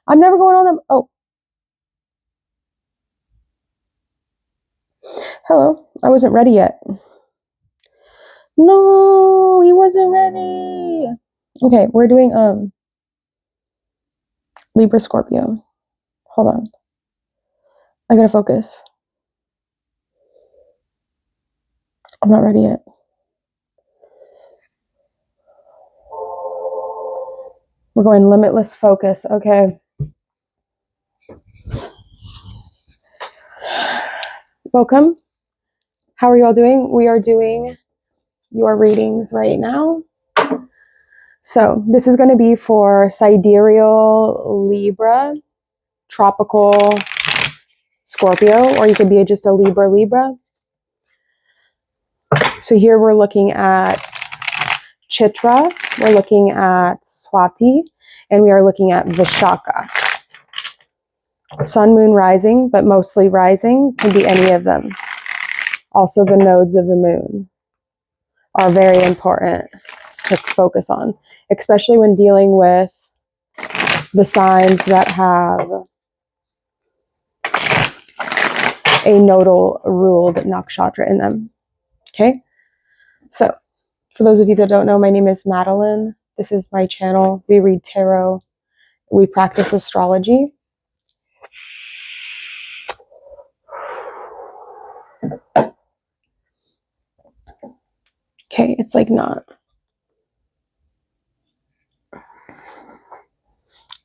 I'm never going on them. Oh. Hello. I wasn't ready yet. No, he wasn't ready. Okay, we're doing Libra Scorpio. Hold on. I gotta focus. I'm not ready yet. We're going limitless focus. Okay. Welcome. How are you all doing? We are doing your readings right now. So this is going to be for sidereal Libra, tropical Scorpio, or you could be just a Libra. So here we're looking at Chitra, we're looking at Swati, and we are looking at Vishaka. Sun, moon, rising, but mostly rising, can be any of them. Also the nodes of the moon are very important to focus on, especially when dealing with the signs that have a nodal ruled nakshatra in them. Okay, so for those of you that don't know, my name is Madeline. This is my channel. We read tarot. We practice astrology. Okay, it's like not.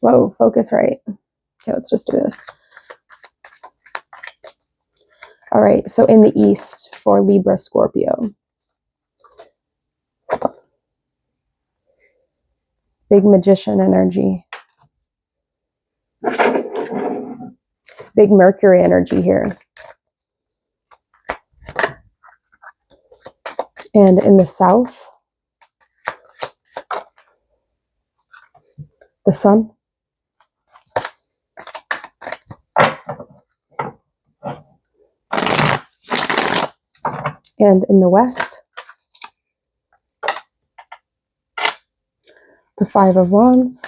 Whoa, focus right. Okay, let's just do this. All right, so in the east for Libra Scorpio. Big magician energy. Big Mercury energy here. And in the south, the sun. And in the west, the Five of Wands.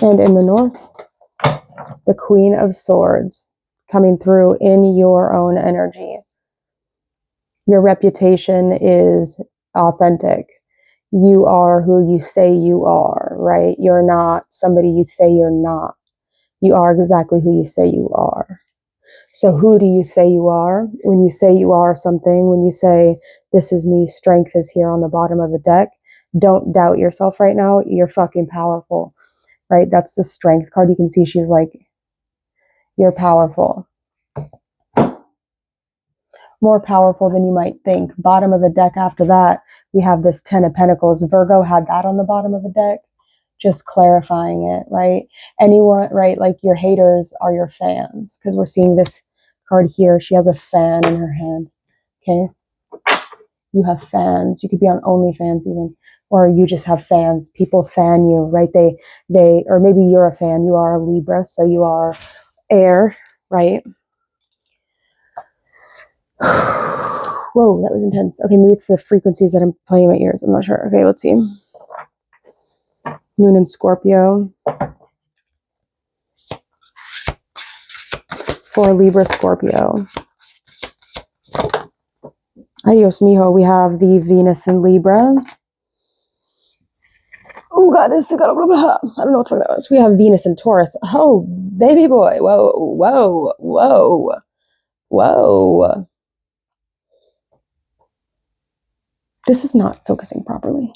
And in the north, the Queen of Swords, coming through in your own energy. Your reputation is authentic. You are who you say you are, right? You're not somebody you say you're not. You are exactly who you say you are. So who do you say you are? When you say you are something, when you say, this is me, strength is here on the bottom of the deck, don't doubt yourself right now. You're fucking powerful, right? That's the strength card. You can see she's like, you're powerful. More powerful than you might think. Bottom of the deck after that, we have this Ten of Pentacles. Virgo had that on the bottom of the deck. Just clarifying it, right? Anyone, right? Like your haters are your fans, because we're seeing this card here. She has a fan in her hand. Okay. You have fans. You could be on OnlyFans even, or you just have fans. People fan you, right? They, or maybe you're a fan. You are a Libra, so you are air, right? Whoa, that was intense. Okay, maybe it's the frequencies that I'm playing in my ears. I'm not sure. Okay, let's see. Moon in Scorpio. For Libra Scorpio. Adios, mijo. We have the Venus in Libra. Oh, God, I don't know what that was. We have Venus in Taurus. Oh, baby boy. Whoa, whoa, whoa, whoa. This is not focusing properly.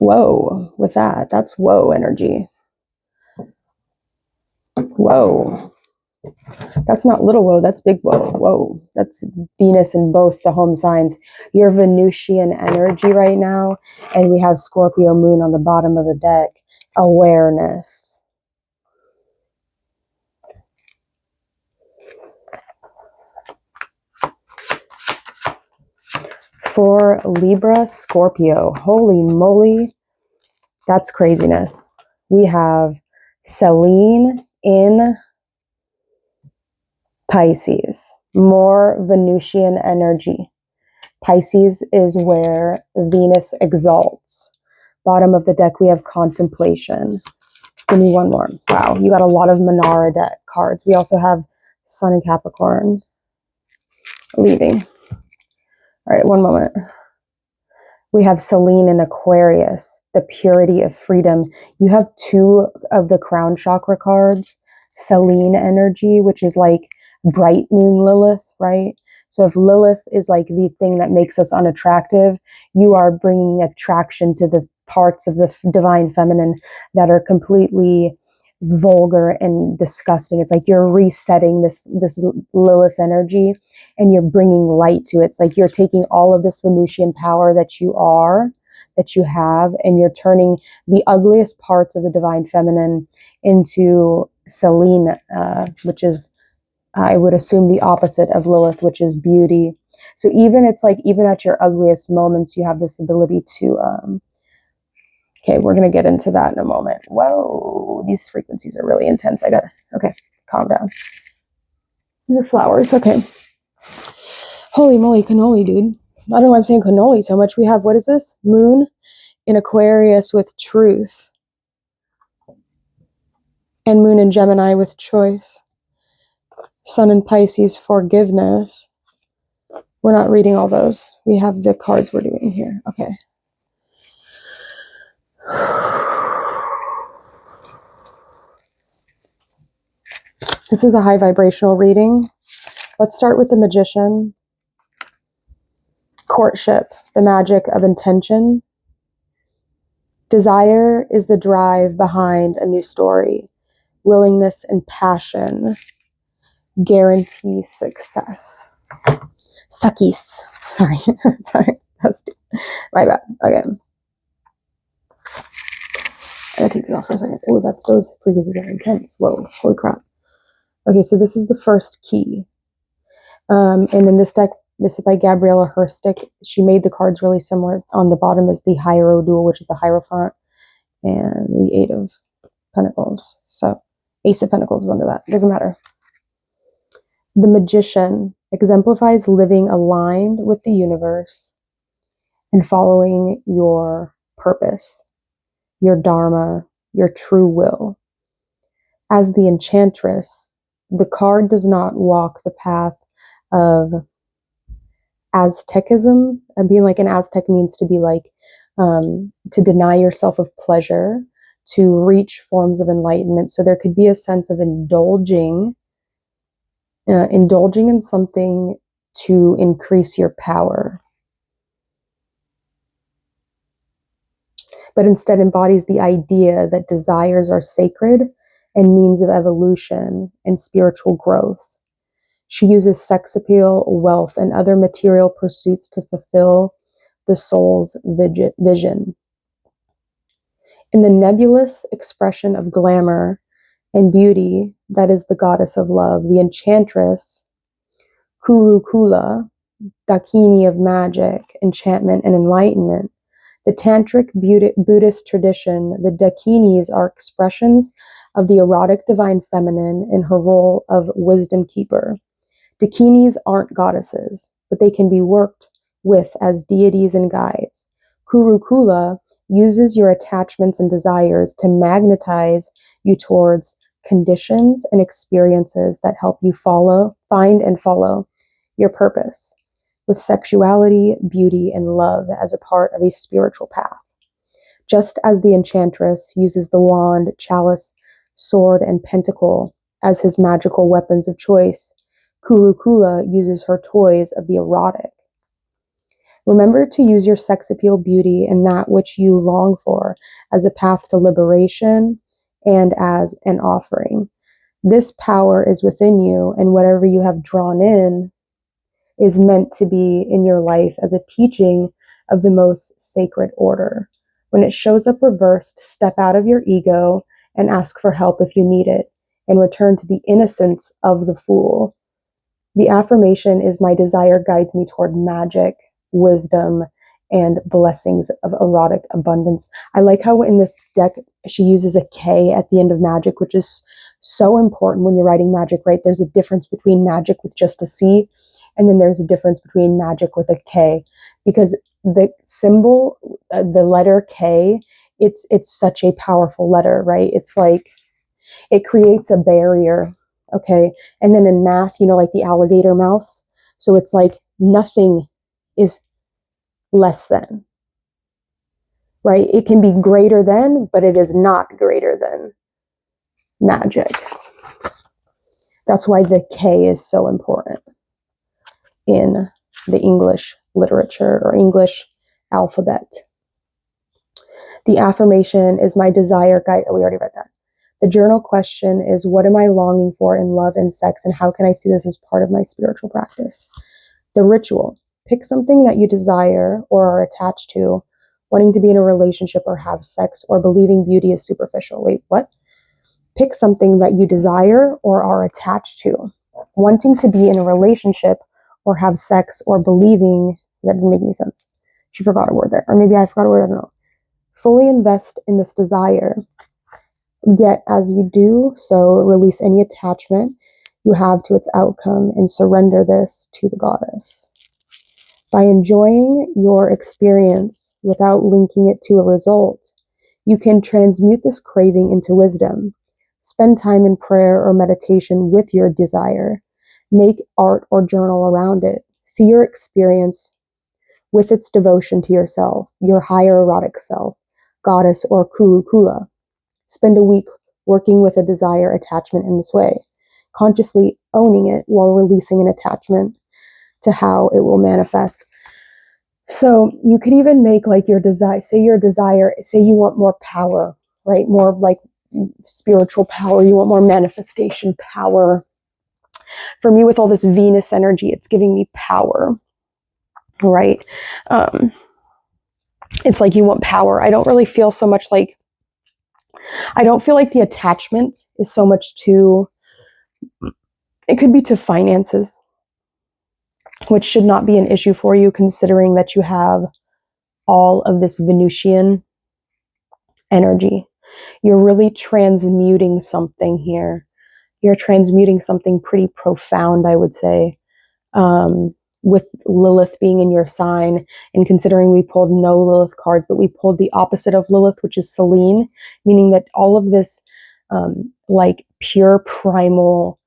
Whoa, with that. That's whoa energy. Whoa. That's not little whoa, that's big whoa. Whoa. That's Venus in both the home signs. You're Venusian energy right now, and we have Scorpio moon on the bottom of the deck. Awareness. For Libra Scorpio, holy moly, that's craziness. We have Selene in Pisces, more Venusian energy. Pisces is where Venus exalts. Bottom of the deck, we have contemplation. Give me one more. Wow, you got a lot of Manara deck cards. We also have Sun and Capricorn leaving. All right, one moment. We have Selene and Aquarius, the purity of freedom. You have two of the crown chakra cards, Selene energy, which is like bright moon Lilith, right? So if Lilith is like the thing that makes us unattractive, you are bringing attraction to the parts of the divine feminine that are completely vulgar and disgusting. It's like you're resetting this Lilith energy and you're bringing light to it. It's like you're taking all of this Venusian power that you have, and you're turning the ugliest parts of the divine feminine into Selene, which is, I would assume, the opposite of Lilith, which is beauty. So even at your ugliest moments, you have this ability to, okay, we're going to get into that in a moment. Whoa, these frequencies are really intense. Okay, calm down. These are flowers, okay. Holy moly, cannoli, dude. I don't know why I'm saying cannoli so much. We have, what is this? Moon in Aquarius with truth. And Moon in Gemini with choice. Sun in Pisces, forgiveness. We're not reading all those. We have the cards we're doing here. Okay. This is a high vibrational reading. Let's start with the Magician. Courtship, the magic of intention. Desire is the drive behind a new story. Willingness and passion guarantee success. Suckies. Sorry. Sorry. That's my bad. Again. I gotta take this off for a second. Oh, those frequencies are intense. Whoa. Holy crap. Okay, so this is the first key. And in this deck, this is by Gabriella Herstick. She made the cards really similar. On the bottom is the Hierodual, which is the Hierophant, and the Eight of Pentacles. So Ace of Pentacles is under that. It doesn't matter. The Magician exemplifies living aligned with the universe and following your purpose, your dharma, your true will. As the Enchantress, the card does not walk the path of Aztecism. And being like an Aztec means to be like, to deny yourself of pleasure, to reach forms of enlightenment. So there could be a sense of indulging in something to increase your power. But instead embodies the idea that desires are sacred and means of evolution and spiritual growth. She uses sex appeal, wealth, and other material pursuits to fulfill the soul's vision. In the nebulous expression of glamour and beauty that is the goddess of love, the Enchantress, Kurukula, Dakini of magic, enchantment, and enlightenment, the Tantric Buddhist tradition, the Dakinis are expressions of the erotic divine feminine in her role of wisdom keeper. Dakinis aren't goddesses, but they can be worked with as deities and guides. Kurukula uses your attachments and desires to magnetize you towards conditions and experiences that help you find and follow your purpose, with sexuality, beauty, and love as a part of a spiritual path. Just as the Enchantress uses the wand, chalice, sword, and pentacle as his magical weapons of choice, Kurukula uses her toys of the erotic. Remember to use your sex appeal, beauty, and that which you long for as a path to liberation and as an offering. This power is within you, and whatever you have drawn in is meant to be in your life as a teaching of the most sacred order. When it shows up reversed, step out of your ego and ask for help if you need it, and return to the innocence of the fool. The affirmation is, my desire guides me toward magic, wisdom, and blessings of erotic abundance. I like how in this deck, she uses a K at the end of magic, which is so important when you're writing magic, right? There's a difference between magic with just a C And then there's a difference between magic with a K, because the symbol, the letter K, it's such a powerful letter, right? It's like it creates a barrier, okay? And then in math, you know, like the alligator mouth. So it's like nothing is less than, right? It can be greater than, but it is not greater than magic. That's why the K is so important in the English literature or English alphabet. The affirmation is my desire guide. Oh, we already read that. The journal question is, what am I longing for in love and sex, and how can I see this as part of my spiritual practice? The ritual. Pick something that you desire or are attached to, wanting to be in a relationship or have sex, or believing beauty is superficial. Wait, what? Pick something that you desire or are attached to, wanting to be in a relationship or have sex, or believing, that doesn't make any sense. She forgot a word there. Or maybe I forgot a word, I don't know. Fully invest in this desire. Yet as you do so, release any attachment you have to its outcome and surrender this to the goddess. By enjoying your experience without linking it to a result, you can transmute this craving into wisdom. Spend time in prayer or meditation with your desire. Make art or journal around it. See your experience with its devotion to yourself, your higher erotic self, goddess or kula. Spend a week working with a desire attachment in this way, consciously owning it while releasing an attachment to how it will manifest. So you could even make like your desire, say you want more power, right? More like spiritual power. You want more manifestation power. For me, with all this Venus energy, it's giving me power, right? It's like you want power. I don't really feel so much like, I don't feel like the attachment is so much to, it could be to finances, which should not be an issue for you considering that you have all of this Venusian energy. You're really transmuting something here. You're transmuting something pretty profound, I would say, with Lilith being in your sign. And considering we pulled no Lilith cards, but we pulled the opposite of Lilith, which is Selene, meaning that all of this like pure primal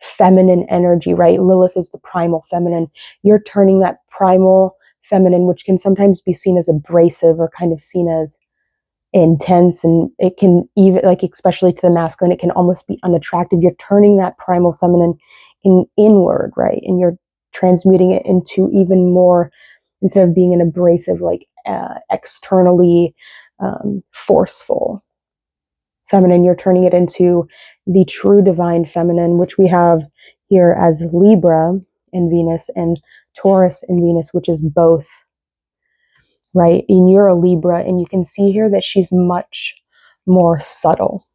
feminine energy, right? Lilith is the primal feminine. You're turning that primal feminine, which can sometimes be seen as abrasive or kind of seen as intense, and it can even, like, especially to the masculine, it can almost be unattractive. You're turning that primal feminine inward, right? And you're transmuting it into even more, instead of being an abrasive, like externally forceful feminine, you're turning it into the true divine feminine, which we have here as Libra in Venus and Taurus in Venus, which is both, right? And you're a Libra, and you can see here that she's much more subtle.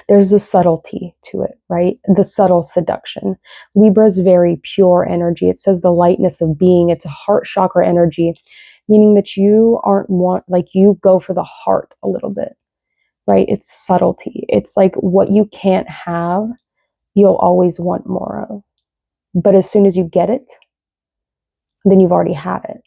There's a subtlety to it, right? The subtle seduction. Libra is very pure energy. It says the lightness of being. It's a heart chakra energy, meaning that you you go for the heart a little bit, right? It's subtlety. It's like what you can't have, you'll always want more of. But as soon as you get it, then you've already had it.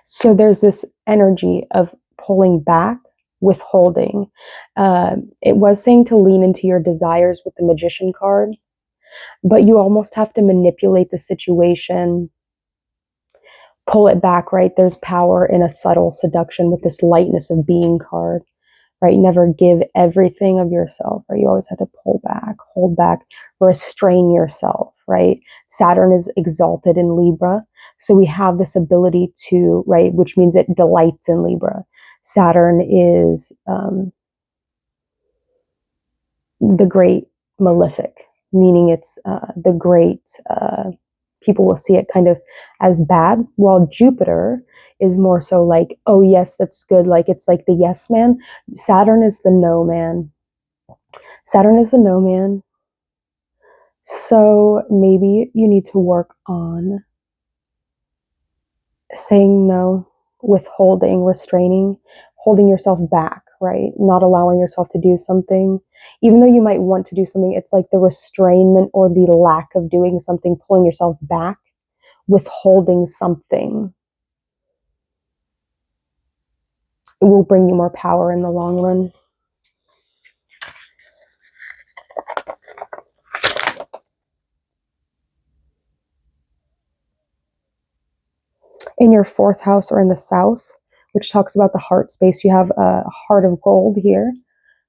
So there's this energy of pulling back, withholding. It was saying to lean into your desires with the Magician card, but you almost have to manipulate the situation, pull it back, right? There's power in a subtle seduction with this lightness of being card, right? Never give everything of yourself, right? You always have to pull back, hold back, restrain yourself, right? Saturn is exalted in Libra. So we have this ability to, right, which means it delights in Libra. Saturn is the great malefic, meaning it's the great, people will see it kind of as bad, while Jupiter is more so like, oh yes, that's good. Like it's like the yes man. Saturn is the no man. Saturn is the no man. So maybe you need to work on saying no, withholding, restraining, holding yourself back, right? Not allowing yourself to do something. Even though you might want to do something, it's like the restrainment or the lack of doing something, pulling yourself back, withholding something. It will bring you more power in the long run. In your fourth house or in the south, which talks about the heart space, you have a heart of gold here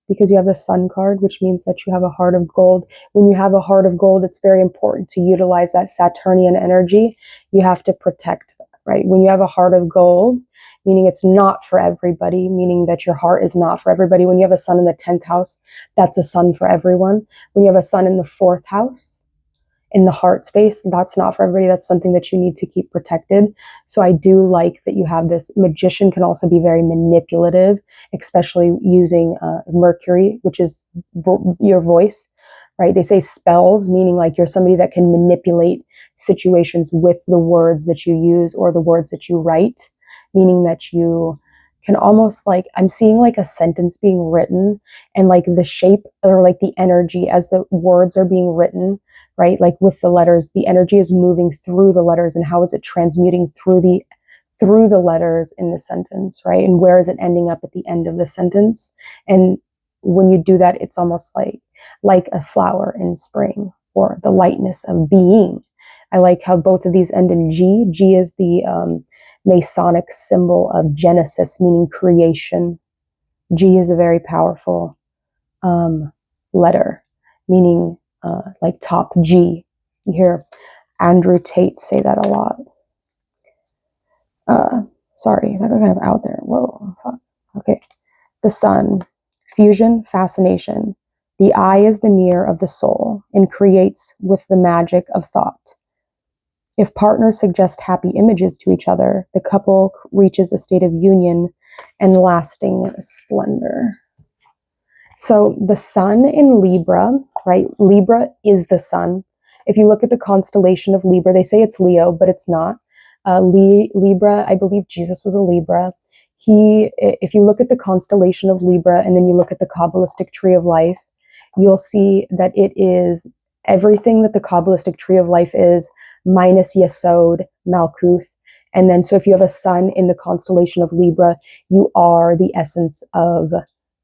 because you have the sun card, which means that you have a heart of gold. When you have a heart of gold, it's very important to utilize that Saturnian energy. You have to protect that, right? When you have a heart of gold, meaning it's not for everybody, meaning that your heart is not for everybody. When you have a sun in the 10th house, that's a sun for everyone. When you have a sun in the 4th house, in the heart space, that's not for everybody. That's something that you need to keep protected. So I do like that you have this. Magician can also be very manipulative, especially using Mercury, which is your voice, right? They say spells, meaning like you're somebody that can manipulate situations with the words that you use or the words that you write, meaning that you can almost like, I'm seeing like a sentence being written and like the shape or like the energy as the words are being written, right? Like with the letters, the energy is moving through the letters and how is it transmuting through the letters in the sentence, right? And where is it ending up at the end of the sentence? And when you do that, it's almost like a flower in spring or the lightness of being. I like how both of these end in G. G is the Masonic symbol of Genesis, meaning creation. G is a very powerful letter, meaning like top G. You hear Andrew Tate say that a lot. Sorry, that got kind of out there. Whoa, fuck. Okay. The sun, fusion, fascination. The eye is the mirror of the soul and creates with the magic of thought. If partners suggest happy images to each other, the couple reaches a state of union and lasting splendor. So the sun in Libra, right? Libra is the sun. If you look at the constellation of Libra, they say it's Leo, but it's not. Libra, I believe Jesus was a Libra. If you look at the constellation of Libra and then you look at the Kabbalistic tree of life, you'll see that it is everything that the Kabbalistic tree of life is, minus Yesod, Malkuth. And then, so if you have a sun in the constellation of Libra, you are the essence of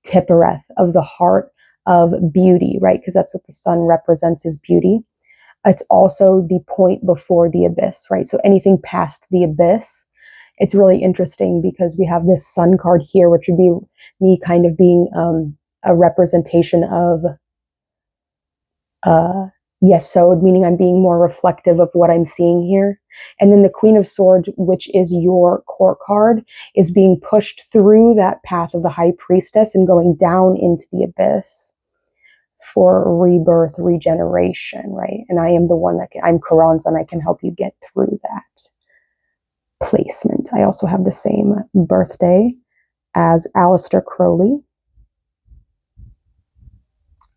Tippereth, of the heart of beauty, right? Because that's what the sun represents, is beauty. It's also the point before the abyss, right? So anything past the abyss, it's really interesting because we have this sun card here, which would be me kind of being a representation of Yesod, meaning I'm being more reflective of what I'm seeing here. And then the Queen of Swords, which is your court card, is being pushed through that path of the High Priestess and going down into the abyss for rebirth, regeneration, right? And I am the one I'm Quran's and I can help you get through that placement. I also have the same birthday as Aleister Crowley.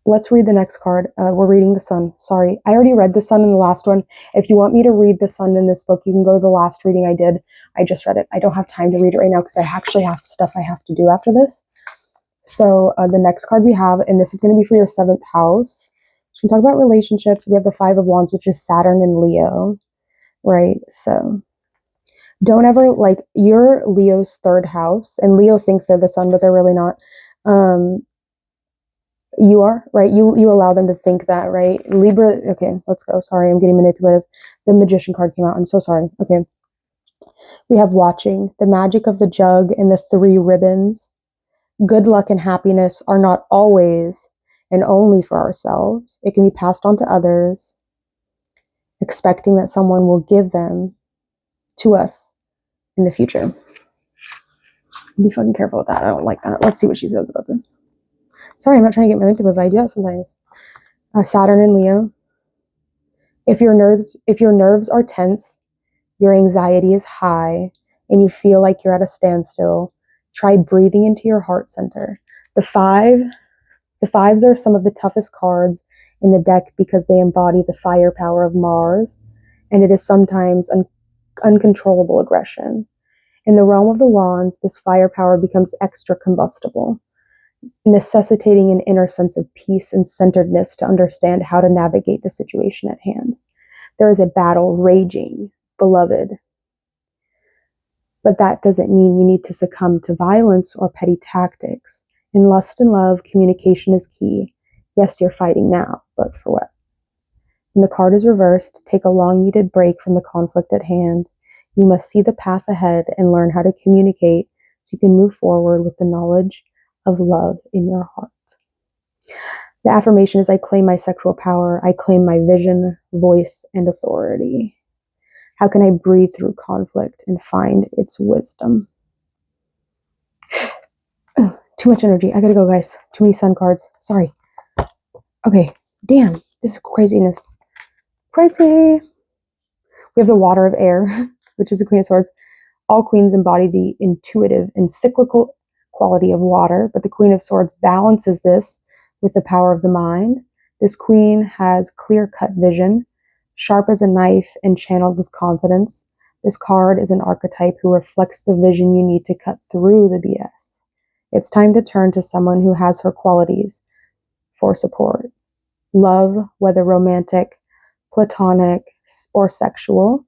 Let's read the next card. We're reading the sun. Sorry, I already read the sun in the last one. If you want me to read the sun in this book, you can go to the last reading I did. I just read it. I don't have time to read it right now because I actually have stuff I have to do after this. So the next card we have, and this is going to be for your 7th house. So we talk about relationships. We have the 5 of Wands, which is Saturn and Leo, right? So don't ever, like, you're Leo's 3rd house, and Leo thinks they're the sun, but they're really not. You are, right? You allow them to think that, right? Libra, okay, let's go. Sorry, I'm getting manipulative. The Magician card came out. I'm so sorry. Okay. We have watching, the magic of the jug and the 3 ribbons. Good luck and happiness are not always and only for ourselves. It can be passed on to others, expecting that someone will give them to us in the future. Be fucking careful with that. I don't like that. Let's see what she says about this. Sorry, I'm not trying to get manipulative. I do that sometimes. Saturn and Leo. If your nerves are tense, your anxiety is high, and you feel like you're at a standstill, try breathing into your heart center. The fives are some of the toughest cards in the deck because they embody the firepower of Mars, and it is sometimes uncontrollable aggression. In the realm of the wands, this firepower becomes extra combustible. necessitating an inner sense of peace and centeredness to understand how to navigate the situation at hand. There is a battle raging, beloved. But that doesn't mean you need to succumb to violence or petty tactics. In lust and love, communication is key. Yes, you're fighting now, but for what? When the card is reversed, take a long-needed break from the conflict at hand. You must see the path ahead and learn how to communicate so you can move forward with the knowledge of love in your heart. The affirmation is, I claim my sexual power. I claim my vision, voice, and authority. How can I breathe through conflict and find its wisdom? Too much energy. I gotta go, guys. Too many sun cards. Sorry. Okay. Damn. This is craziness. Crazy. We have the water of air, which is the Queen of Swords. All queens embody the intuitive and cyclical quality of water, but the Queen of Swords balances this with the power of the mind. This queen has clear-cut vision, sharp as a knife and channeled with confidence. This card is an archetype who reflects the vision you need to cut through the BS. It's time to turn to someone who has her qualities for support. Love, whether romantic, platonic, or sexual,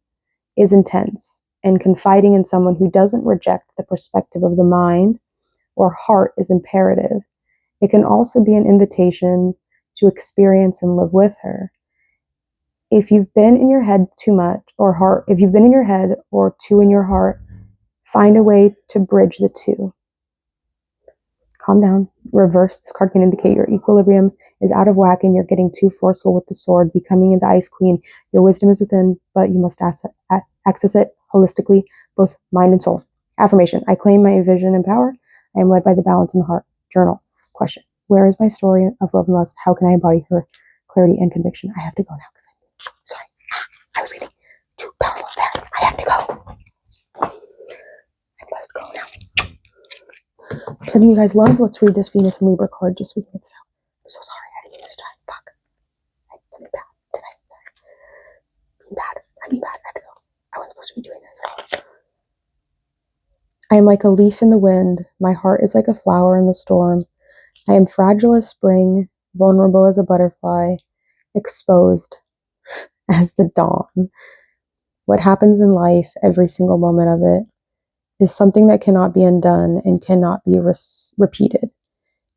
is intense, and confiding in someone who doesn't reject the perspective of the mind or heart is imperative. It can also be an invitation to experience and live with her. If you've been in your head too much, if you've been in your head or too in your heart, find a way to bridge the two. Calm down. Reverse. This card can indicate your equilibrium is out of whack and you're getting too forceful with the sword, becoming the Ice Queen. Your wisdom is within, but you must access it holistically, both mind and soul. Affirmation. I claim my vision and power. I am led by the balance in the heart. Journal. Question. Where is my story of love and lust? How can I embody her clarity and conviction? I have to go now because sorry. I was getting too powerful there. I have to go. I must go now. I'm sending you guys love. Let's read this Venus and Libra card just so we can get this out. I'm so sorry. I didn't mean this time. Fuck. I did something bad. Did I? Being bad. I have to go. I wasn't supposed to be doing this. I am like a leaf in the wind. My heart is like a flower in the storm. I am fragile as spring, vulnerable as a butterfly, exposed as the dawn. What happens in life, every single moment of it, is something that cannot be undone and cannot be repeated.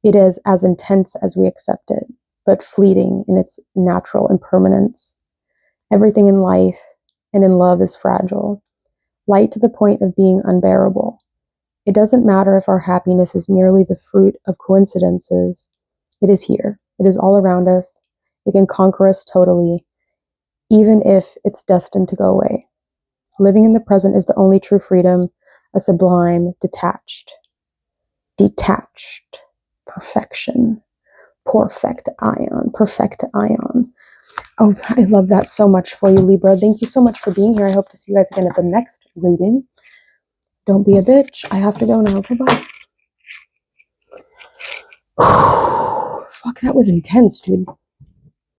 It is as intense as we accept it, but fleeting in its natural impermanence. Everything in life and in love is fragile, light to the point of being unbearable. It doesn't matter if our happiness is merely the fruit of coincidences. It is here. It is all around us. It can conquer us totally, even if it's destined to go away. Living in the present is the only true freedom, a sublime, detached, perfection, perfect ion. Oh, I love that so much for you, Libra. Thank you so much for being here. I hope to see you guys again at the next reading. Don't be a bitch. I have to go now. Bye-bye. Fuck, that was intense, dude.